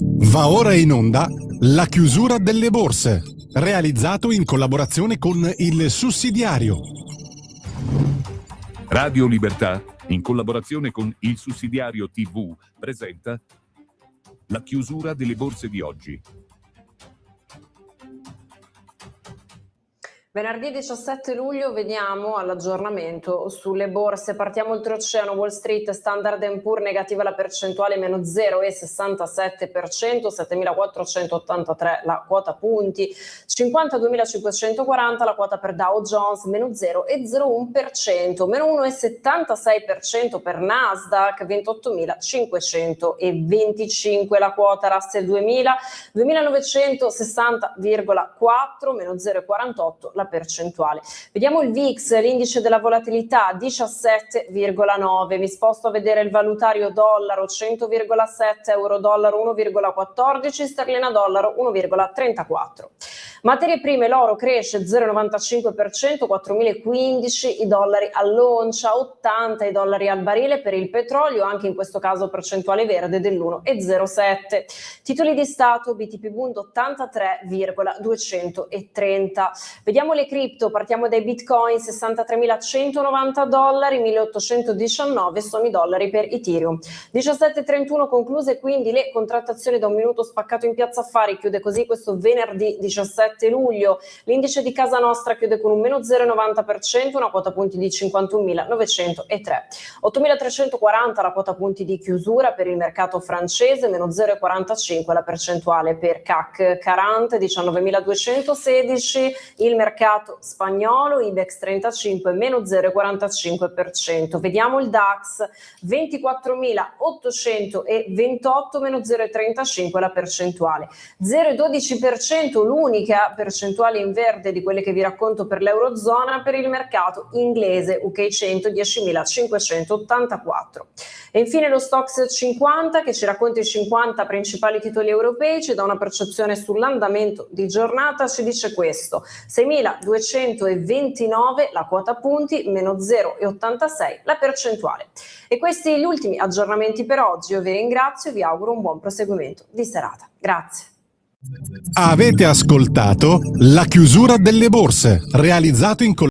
Va ora in onda la chiusura delle borse, realizzato in collaborazione con il Sussidiario. Radio Libertà, in collaborazione con il Sussidiario TV, presenta la chiusura delle borse di oggi. Venerdì 17 luglio veniamo all'aggiornamento sulle borse. Partiamo oltreoceano, Wall Street, Standard & Poor's negativa la percentuale, meno 0,67%, 7.483 la quota punti, 52.540 la quota per Dow Jones, meno 0,01%, meno 1,76% per Nasdaq, 28.525 la quota, Russell 2000, 2.960,4, meno 0,48 la percentuale. Vediamo il VIX, l'indice della volatilità 17,9. Mi sposto a vedere il valutario dollaro 100,7, euro dollaro 1,14, sterlina dollaro 1,34. Materie prime, l'oro cresce 0,95%, 4.015 i dollari all'oncia, 80 i dollari al barile per il petrolio, anche in questo caso percentuale verde dell'1,07. Titoli di Stato, BTP Bund 83,230. Vediamo le cripto, partiamo dai bitcoin, 63.190 dollari, 1.819 sono i dollari per Ethereum. 17:31 concluse quindi le contrattazioni da un minuto spaccato in Piazza Affari, chiude così questo venerdì 17 luglio. L'indice di Casa Nostra chiude con un meno 0,90%, una quota punti di 51.903. 8.340 la quota punti di chiusura per il mercato francese, meno 0,45 la percentuale per CAC 40, 19.216 il mercato spagnolo, IBEX 35 meno 0,45%. Vediamo il DAX 24.828 meno 0,35 la percentuale. 0,12% l'unica percentuale in verde di quelle che vi racconto per l'Eurozona per il mercato inglese, UK 100 10.584. E infine lo Stoxx 50 che ci racconta i 50 principali titoli europei, ci dà una percezione sull'andamento di giornata, ci dice questo: 6.229 la quota punti, meno 0,86 la percentuale. E questi gli ultimi aggiornamenti per oggi. Io vi ringrazio e vi auguro un buon proseguimento di serata. Grazie. Avete ascoltato la chiusura delle borse, realizzato in collaborazione